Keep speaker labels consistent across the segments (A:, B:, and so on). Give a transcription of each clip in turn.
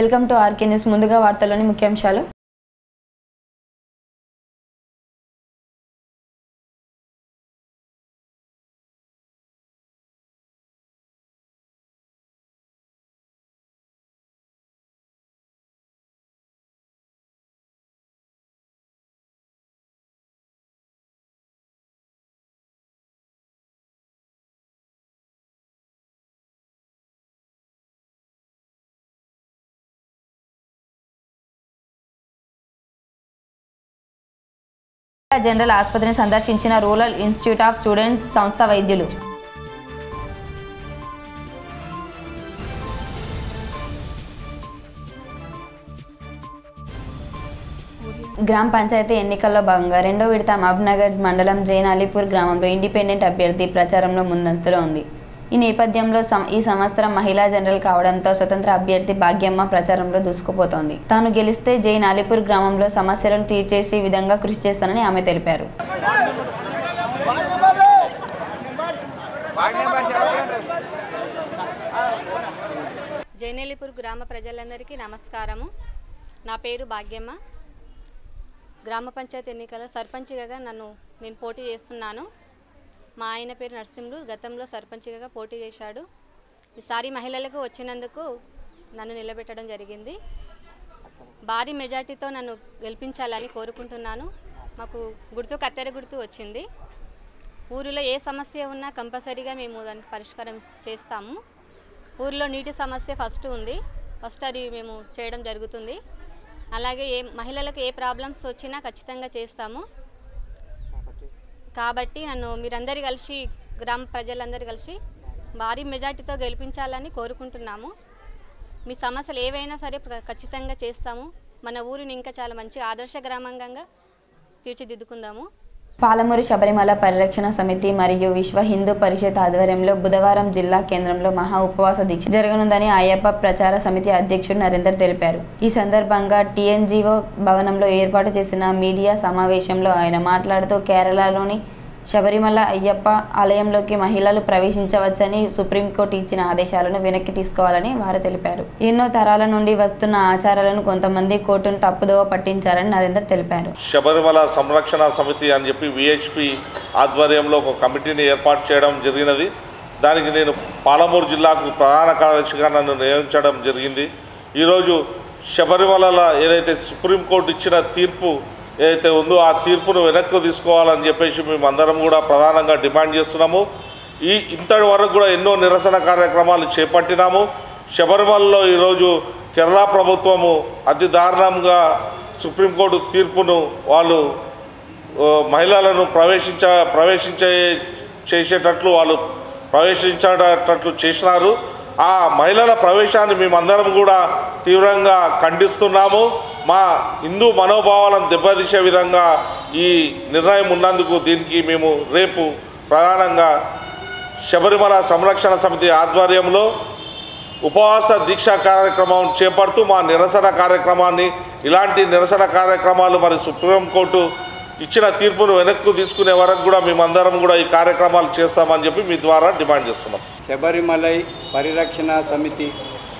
A: Welcome to RK news. ముందుగా వార్తల్లోని ముఖ్యాంశాలు. జనరల్ ఆసుపత్రిని సందర్శించిన రూరల్ ఇన్స్టిట్యూట్ ఆఫ్ స్టూడెంట్ సంస్థ వైద్యులు. గ్రామ పంచాయతీ ఎన్నికల్లో భాగంగా రెండో విడత మహబూబ్నగర్ మండలం జైన్ అలీపూర్ గ్రామంలో ఇండిపెండెంట్ అభ్యర్థి ప్రచారంలో ముందంజలో ఉంది. ఈ నేపథ్యంలో ఈ సంవత్సరం మహిళా జనరల్ కావడంతో స్వతంత్ర అభ్యర్థి భాగ్యమ్మ ప్రచారంలో దూసుకుపోతోంది. తాను గెలిస్తే జైన్ అలీపూర్ గ్రామంలో సమస్యలను తీర్చేసే విధంగా కృషి చేస్తానని ఆమె తెలిపారు.
B: జైన్ అలీపూర్ గ్రామ ప్రజలందరికీ నమస్కారము. నా పేరు భాగ్యమ్మ. గ్రామ పంచాయతీ ఎన్నికల సర్పంచ్గా నేను పోటీ చేస్తున్నాను. మా ఆయన పేరు నరసింహులు. గతంలో సర్పంచ్గా పోటీ చేశాడు. ఈసారి మహిళలకు వచ్చినందుకు నన్ను నిలబెట్టడం జరిగింది. భారీ మెజార్టీతో నన్ను గెలిపించాలని కోరుకుంటున్నాను. మాకు గుర్తు కత్తెర గుర్తు వచ్చింది. ఊరిలో ఏ సమస్య ఉన్నా కంపల్సరీగా మేము దానికి పరిష్కారం చేస్తాము. ఊరిలో నీటి సమస్య ఫస్ట్ ఉంది. ఫస్ట్ అది మేము చేయడం జరుగుతుంది. అలాగే మహిళలకు ఏ ప్రాబ్లమ్స్ వచ్చినా ఖచ్చితంగా చేస్తాము. కాబట్టి నన్ను మీరందరూ కలిసి గ్రామ ప్రజలందరూ కలిసి భారీ మెజార్టీతో గెలిపించాలని కోరుకుంటున్నాము. మీ సమస్యలు ఏవైనా సరే ఖచ్చితంగా చేస్తాము. మన ఊరిని ఇంకా చాలా మంచి ఆదర్శ గ్రామంగా తీర్చిదిద్దుకుందాము.
A: పాలమూరు శబరిమల పరిరక్షణ సమితి మరియు విశ్వ హిందూ పరిషత్ ఆధ్వర్యంలో బుధవారం జిల్లా కేంద్రంలో మహా ఉపవాస దీక్ష జరగనుందని అయ్యప్ప ప్రచార సమితి అధ్యక్షుడు నరేందర్ తెలిపారు. ఈ సందర్భంగా టీఎన్జీఓ భవనంలో ఏర్పాటు చేసిన మీడియా సమావేశంలో ఆయన మాట్లాడుతూ కేరళలోని శబరిమల అయ్యప్ప ఆలయంలోకి మహిళలు ప్రవేశించవచ్చని సుప్రీంకోర్టు ఇచ్చిన ఆదేశాలను వెనక్కి తీసుకోవాలని వారు తెలిపారు. ఎన్నో తరాల నుండి వస్తున్న ఆచారాలను కొంతమంది కోర్టును తప్పుదోవ పట్టించారని నరేందర్ తెలిపారు.
C: శబరిమల సంరక్షణ సమితి అని చెప్పి విహెచ్పి ఆధ్వర్యంలో ఒక కమిటీని ఏర్పాటు చేయడం జరిగినది. దానికి నేను పాలమూరు జిల్లాకు ప్రధాన కార్యదర్శిగా నన్ను నియమించడం జరిగింది. ఈరోజు శబరిమలలో ఏదైతే సుప్రీంకోర్టు ఇచ్చిన తీర్పు ఏదైతే ఉందో ఆ తీర్పును వెనక్కి తీసుకోవాలని చెప్పేసి మేమందరం కూడా ప్రధానంగా డిమాండ్ చేస్తున్నాము. ఇంతటి వరకు కూడా ఎన్నో నిరసన కార్యక్రమాలు చేపట్టినాము. శబరిమలలో ఈరోజు కేరళ ప్రభుత్వము అతి దారుణంగా సుప్రీంకోర్టు తీర్పును వాళ్ళు మహిళలను చేసేటట్లు వాళ్ళు ప్రవేశించేటట్లు చేసినారు. ఆ మహిళల ప్రవేశాన్ని మేమందరం కూడా తీవ్రంగా ఖండిస్తున్నాము. మా హిందూ మనోభావాలను దెబ్బతీసే విధంగా ఈ నిర్ణయం ఉన్నందుకు దీనికి మేము రేపు ప్రధానంగా శబరిమల సంరక్షణ సమితి ఆధ్వర్యంలో ఉపవాస దీక్షా కార్యక్రమం చేపడుతూ మా నిరసన కార్యక్రమాన్ని ఇలాంటి నిరసన కార్యక్రమాలు మరి సుప్రీంకోర్టు ఇచ్చిన తీర్పును వెనక్కు తీసుకునే వరకు కూడా మేమందరం కూడా ఈ కార్యక్రమాలు చేస్తామని చెప్పి మీ ద్వారా డిమాండ్ చేస్తున్నాం.
D: శబరిమలై పరిరక్షణ సమితి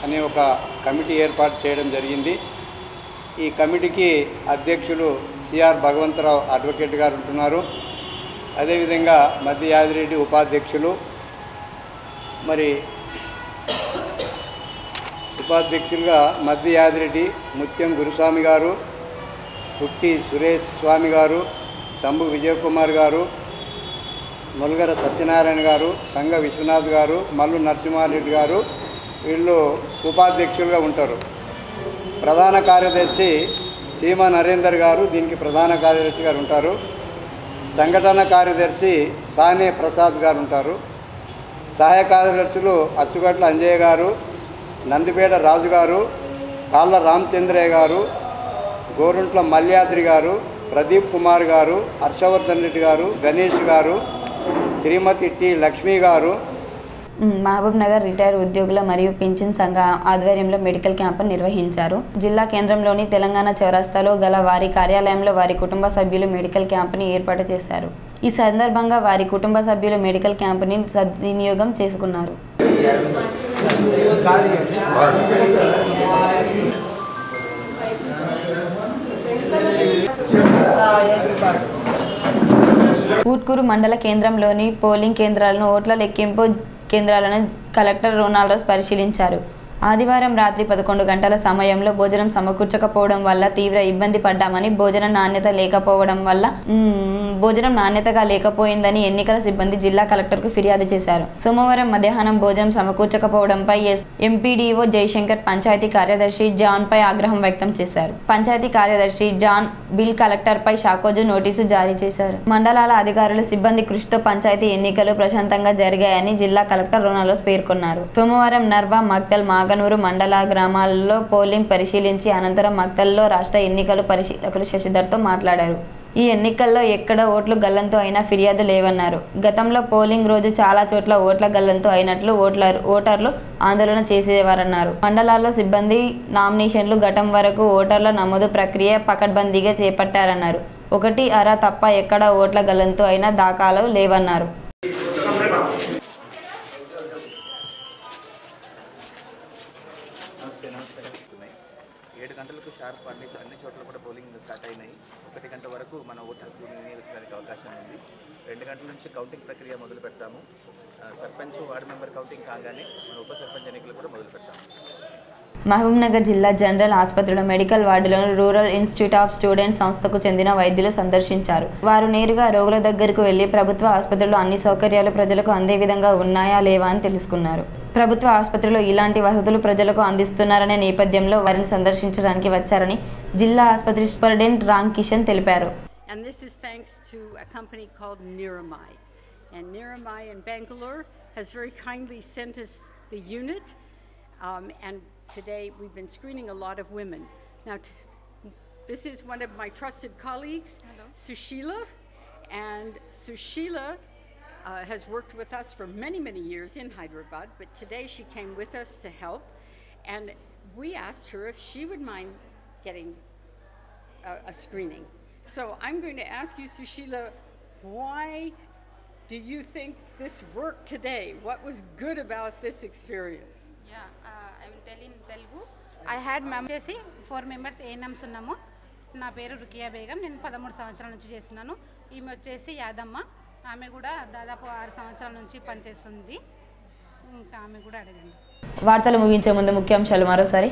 D: అనే ఒక కమిటీ ఏర్పాటు చేయడం జరిగింది. ఈ కమిటీకి అధ్యక్షులు సిఆర్ భగవంతరావు అడ్వకేట్ గారు ఉంటున్నారు. అదేవిధంగా మద్ది యాదిరెడ్డి ఉపాధ్యక్షులు, మరి ఉపాధ్యక్షులుగా మద్ది యాదిరెడ్డి, ముత్యం గురుస్వామి గారు, పుట్టి సురేష్ స్వామి గారు, సంభు విజయకుమార్ గారు, మొల్గర సత్యనారాయణ గారు, సంగ విశ్వనాథ్ గారు, మల్లు నరసింహారెడ్డి గారు వీళ్ళు ఉపాధ్యక్షులుగా ఉంటారు. ప్రధాన కార్యదర్శి సీమా నరేందర్ గారు దీనికి ప్రధాన కార్యదర్శి గారు ఉంటారు. సంఘటన కార్యదర్శి సానే ప్రసాద్ గారు ఉంటారు. సహాయ కార్యదర్శులు అచ్చుగట్ల అంజయ్య గారు, నందిపేట రాజు గారు, కాళ్ళ రామచంద్రయ్య గారు, గోరుంట్ల మల్యాద్రి గారు, ప్రదీప్ కుమార్ గారు, హర్షవర్ధన్ రెడ్డి గారు, గణేష్ గారు, శ్రీమతి టి లక్ష్మి గారు.
A: మహబూబ్నగర్ రిటైర్ ఉద్యోగుల మరియు పింఛన్ సంఘ ఆధ్వర్యంలో మెడికల్ క్యాంపును నిర్వహించారు. జిల్లా కేంద్రంలోని తెలంగాణ చౌరస్తాలో గల వారి కార్యాలయంలో వారి కుటుంబ సభ్యులు మెడికల్ క్యాంపుని ఏర్పాటు చేశారు. ఈ సందర్భంగా వారి కుటుంబ సభ్యులు మెడికల్ క్యాంపుని సద్వినియోగం చేసుకున్నారు. ఊట్కూరు మండల కేంద్రంలోని పోలింగ్ కేంద్రాలను ఓట్ల లెక్కింపు కేంద్రాలను కలెక్టర్ రొనాల్డోస్ పరిశీలించారు. ఆదివారం రాత్రి 11 గంటల సమయంలో భోజనం సమకూర్చకపోవడం వల్ల తీవ్ర ఇబ్బంది పడ్డామని, భోజనం నాణ్యతగా లేకపోయిందని ఎన్నికల సిబ్బంది జిల్లా కలెక్టర్కు ఫిర్యాదు చేశారు. సోమవారం మధ్యాహ్నం భోజనం సమకూర్చకపోవడంపై ఎంపీడీఓ జయశంకర్, పంచాయతీ కార్యదర్శి జాన్ పై ఆగ్రహం వ్యక్తం చేశారు. పంచాయతీ కార్యదర్శి జాన్ బిల్ కలెక్టర్ పై షాకోజు నోటీసు జారీ చేశారు. మండలాల అధికారులు సిబ్బంది కృషితో పంచాయతీ ఎన్నికలు ప్రశాంతంగా జరిగాయని జిల్లా కలెక్టర్ రొనాల్డోస్ పేర్కొన్నారు. సోమవారం నర్వా, మక్తల్, మాగనూరు మండల గ్రామాల్లో పోలింగ్ పరిశీలించి అనంతరం మక్తల్లో రాష్ట్ర ఎన్నికల పరిశీలకులు శశిధర్తో మాట్లాడారు. ఈ ఎన్నికల్లో ఎక్కడ ఓట్లు గల్లంతు అయినా ఫిర్యాదు లేవన్నారు. గతంలో పోలింగ్ రోజు చాలా చోట్ల ఓట్ల గల్లంతు అయినట్లు ఓటర్లు ఆందోళన చేసేవారన్నారు. మండలాల్లో సిబ్బంది నామినేషన్లు ఘటం వరకు ఓటర్ల నమోదు ప్రక్రియ పకడ్బందీగా చేపట్టారన్నారు. 1 తప్ప ఎక్కడ ఓట్ల గల్లంతు అయినా దాఖలాలు లేవన్నారు.
E: ఉన్నాయి. 7 గంటలకు షార్ప్ అన్ని చోట్ల కూడా పోలింగ్ స్టార్ట్ అయినాయి. 1 గంట వరకు మన ఓటు హక్కు వినియోగించడానికి అవకాశం ఉంది. 2 గంటల నుంచి కౌంటింగ్ ప్రక్రియ మొదలు పెడతాము. సర్పంచ్, వార్డు మెంబర్ కౌంటింగ్ కాగానే మన ఉప సర్పంచ్ ఎన్నికలు కూడా మొదలు పెడతాము.
A: మహబూబ్నగర్ జిల్లా జనరల్ ఆసుపత్రిలో మెడికల్ వార్డులను రూరల్ ఇన్స్టిట్యూట్ ఆఫ్ స్టూడెంట్స్ సంస్థకు చెందిన వైద్యులు సందర్శించారు. వారు నేరుగా రోగుల దగ్గరకు వెళ్లి ప్రభుత్వ ఆసుపత్రిలో అన్ని సౌకర్యాలు ప్రజలకు అందే విధంగా ఉన్నాయా లేవా అని తెలుసుకున్నారు. ప్రభుత్వ ఆసుపత్రిలో ఇలాంటి వసతులు ప్రజలకు అందిస్తున్నారనే నేపథ్యంలో వారిని సందర్శించడానికి వచ్చారని జిల్లా ఆసుపత్రి సూపరింటెండెంట్ రామ్ కిషన్ తెలిపారు.
F: And this is thanks to a company called Niramai. And Niramai in Bangalore has very kindly sent us the unit. And today we've been screening a lot of women. Now, this is one of my trusted colleagues, Sushila. And Sushila has worked with us for many, many years in Hyderabad, but today she came with us to help. And we asked her if she would mind getting a screening. So I'm going to ask you, Sushila, why do you think this worked today? What was good about this experience?
G: Yeah, I will tell in Telugu. I had members 4 members ANMs ఉన్నాము. నా పేరు Rukia Begum. నేను 13 సంవత్సరాల నుంచి చేస్తున్నాను. ఈమె వచ్చేసి యాదమ్మ. ఆమె కూడా దాదాపు 6 సంవత్సరాల నుంచి పనిచేస్తుంది. ఇంకా ఆమె కూడా అడగండి.
A: వార్తలు ముగించే ముందు ముఖ్యాంశాలు మరోసారి.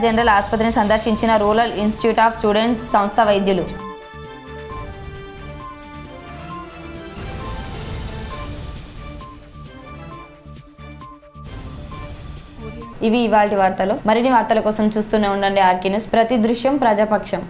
A: జనరల్ ఆసుపత్రిని సందర్శించిన రూరల్ ఇన్స్టిట్యూట్ ఆఫ్ స్టూడెంట్ సంస్థ వైద్యులు. ఇవి ఇవాల్టి వార్తలు. మరిన్ని వార్తల కోసం చూస్తూనే ఉండండి ఆర్కే న్యూస్. ప్రతి దృశ్యం ప్రజాపక్షం.